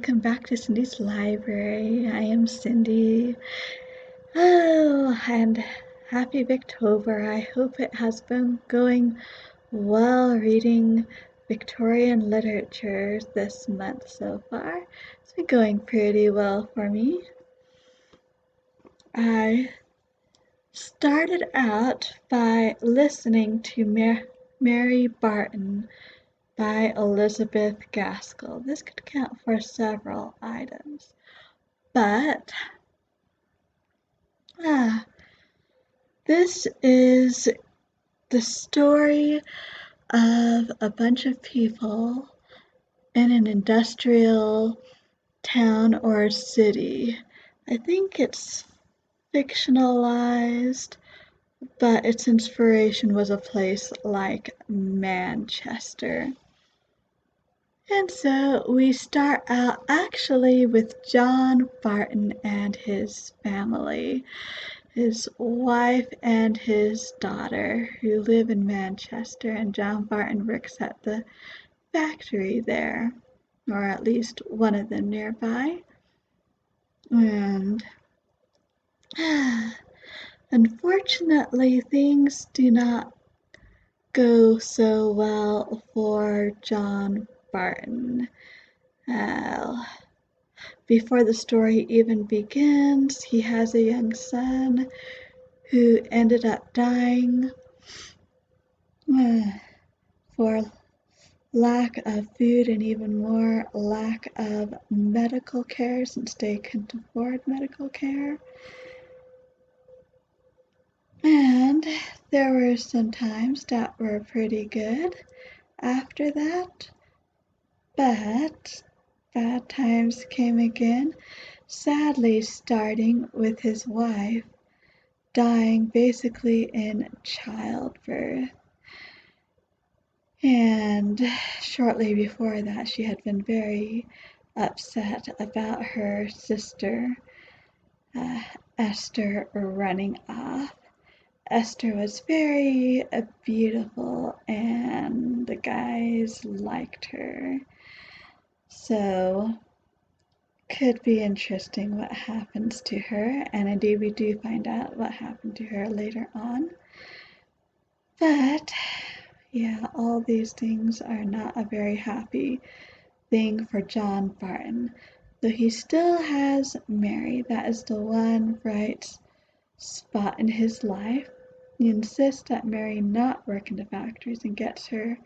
welcome back to Cindy's Library. I am Cindy. Oh, and happy Victober. I hope it has been going well reading Victorian literature this month so far. It's been going pretty well for me. I started out by listening to Mary Barton by Elizabeth Gaskell. This could count for several items, but this is the story of a bunch of people in an industrial town or city. I think it's fictionalized, but its inspiration was a place like Manchester. And so we start out actually with John Barton and his family, his wife and his daughter, who live in Manchester, and John Barton works at the factory there, or at least one of them nearby. And unfortunately, things do not go so well for John Barton. Before the story even begins, he has a young son who ended up dying for lack of food and even more lack of medical care, since they couldn't afford medical care. And there were some times that were pretty good after that, but bad times came again, sadly starting with his wife dying basically in childbirth. And shortly before that, she had been very upset about her sister, Esther, running off. Esther was very beautiful, and the guys liked her. So, could be interesting what happens to her, and indeed we do find out what happened to her later on. But yeah, all these things are not a very happy thing for John Barton, though he still has Mary. That is the one bright spot in his life. He insists that Mary not work in the factories and gets her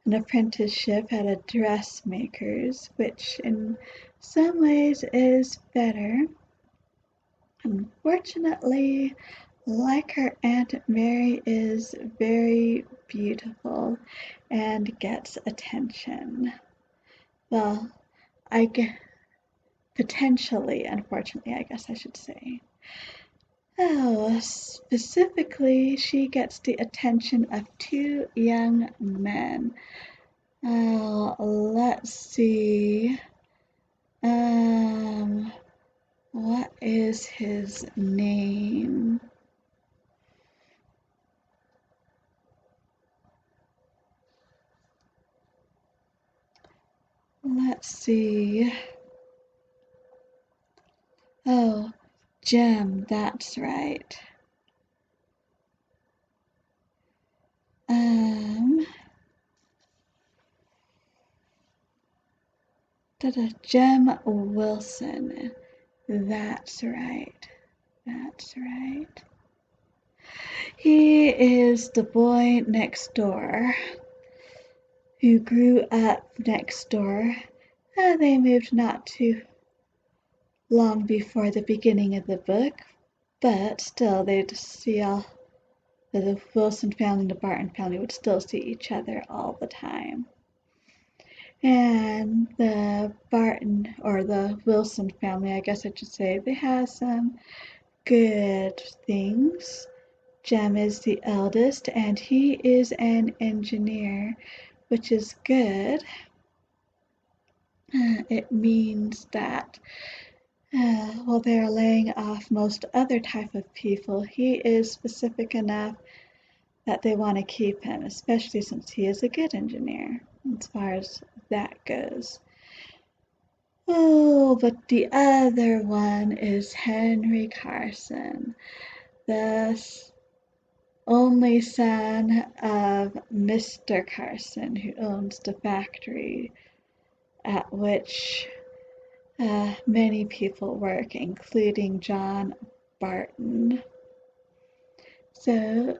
an apprenticeship at a dressmaker's, which in some ways is better. Unfortunately, like her Aunt Mary, is very beautiful and gets attention. Well, potentially, unfortunately, I guess I should say. Oh, specifically, she gets the attention of two young men. Let's see. What is his name? Let's see. Oh, Jem, that's right. Jem Wilson. That's right. That's right. He is the boy next door who grew up next door. They moved not too long before the beginning of the book, but still they'd see all the Wilson family and the Barton family would still see each other all the time. And the Barton, or the Wilson family, I guess I should say, they have some good things. Jem is the eldest, and he is an engineer, which is good. It means that while they're laying off most other type of people, he is specific enough that they want to keep him, especially since he is a good engineer, as far as that goes. Oh, but the other one is Henry Carson, the only son of Mr. Carson, who owns the factory at which many people work, including John Barton. So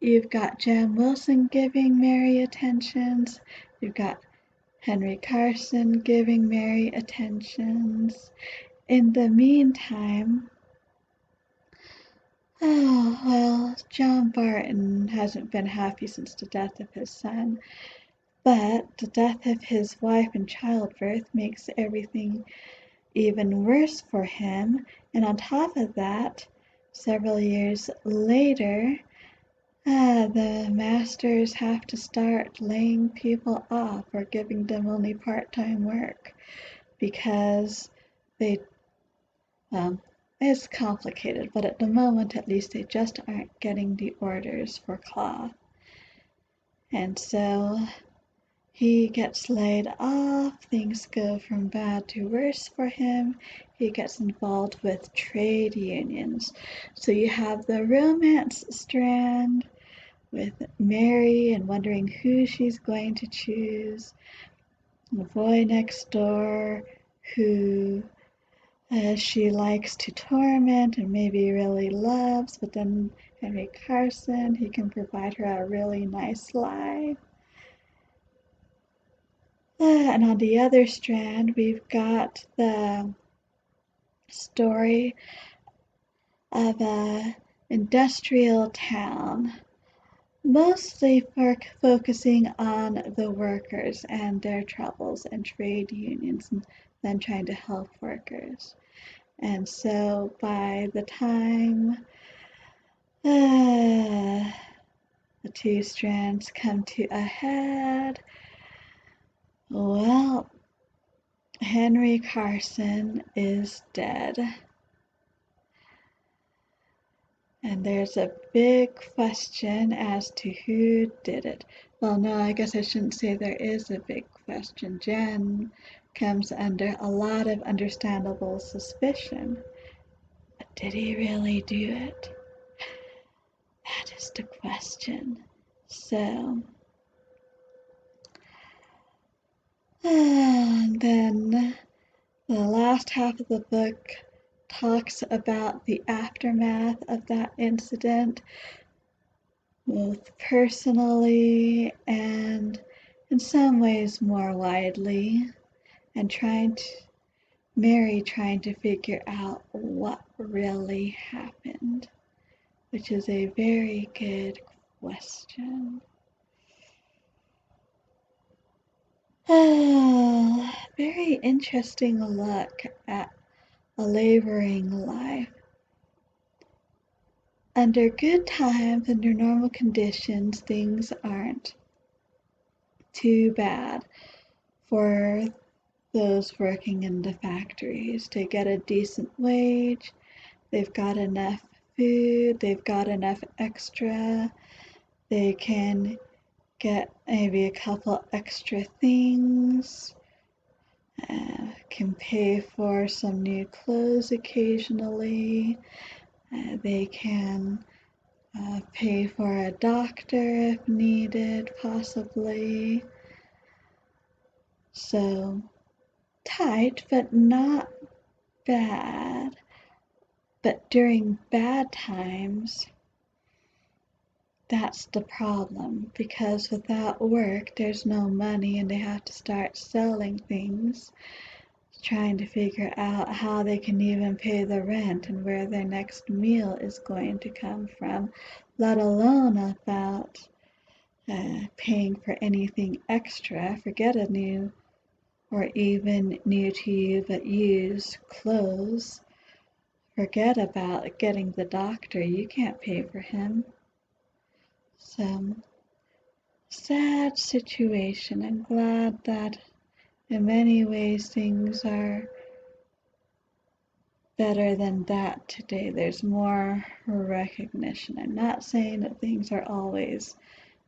you've got Jem Wilson giving Mary attentions, you've got Henry Carson giving Mary attentions. In the meantime, John Barton hasn't been happy since the death of his son, but the death of his wife in childbirth makes everything even worse for him. And on top of that, several years later, the masters have to start laying people off or giving them only part-time work because they it's complicated, but at the moment at least they just aren't getting the orders for cloth. And so he gets laid off, things go from bad to worse for him. He gets involved with trade unions. So you have the romance strand with Mary and wondering who she's going to choose. The boy next door who she likes to torment and maybe really loves, but then Henry Carson, he can provide her a really nice life. And on the other strand, we've got the story of a industrial town, mostly focusing on the workers and their troubles and trade unions and them trying to help workers. And so by the time the two strands come to a head, well, Henry Carson is dead. And there's a big question as to who did it. Well, no, I guess I shouldn't say there is a big question. Jen comes under a lot of understandable suspicion. But did he really do it? That is the question. So, and then the last half of the book talks about the aftermath of that incident, both personally and in some ways more widely, and Mary trying to figure out what really happened, which is a very good question. Very interesting look at a laboring life. Under good times, under normal conditions, things aren't too bad for those working in the factories. They get a decent wage, they've got enough food, they've got enough extra, they can get maybe a couple extra things, can pay for some new clothes occasionally, they can pay for a doctor if needed, possibly. So tight, but not bad. But during bad times, that's the problem, because without work, there's no money and they have to start selling things, trying to figure out how they can even pay the rent and where their next meal is going to come from, let alone about paying for anything extra. Forget a new or even new to you but used clothes. Forget about getting the doctor. You can't pay for him. So, sad situation. I'm glad that in many ways things are better than that today. There's more recognition. I'm not saying that things are always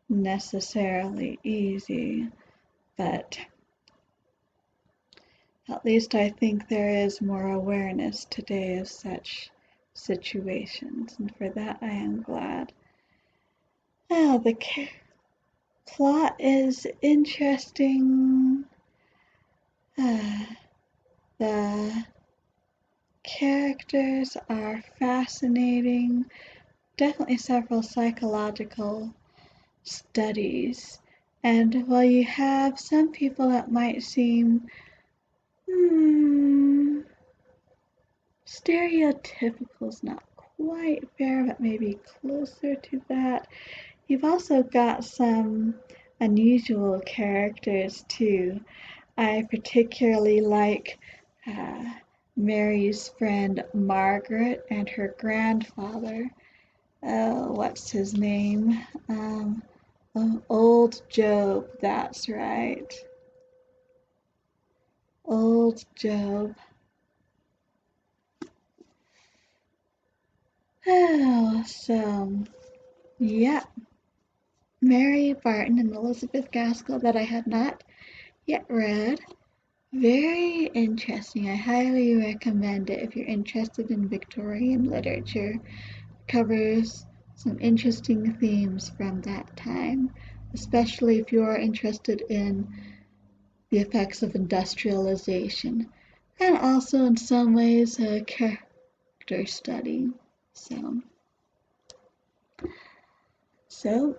necessarily easy, but At least I think there is more awareness today of such situations, and for that I am glad. The plot is interesting. The characters are fascinating. Definitely several psychological studies. And while you have some people that might seem stereotypical is not quite fair, but maybe closer to that, you've also got some unusual characters too. I particularly like Mary's friend Margaret and her grandfather. What's his name? Old Job, that's right. Old Job. Oh, so, yeah. Mary Barton and Elizabeth Gaskell that I had not yet read. Very interesting. I highly recommend it if you're interested in Victorian literature. It covers some interesting themes from that time, especially if you're interested in the effects of industrialization, and also in some ways a character study. So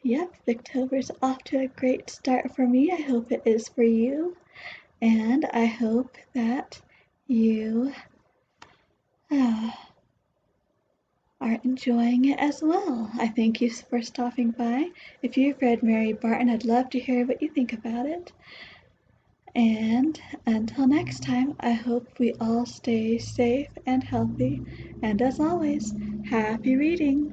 yep, Victober's off to a great start for me. I hope it is for you, and I hope that you uh, are enjoying it as well. I thank you for stopping by. If you've read Mary Barton, I'd love to hear what you think about it. And until next time, I hope we all stay safe and healthy. And as always, happy reading!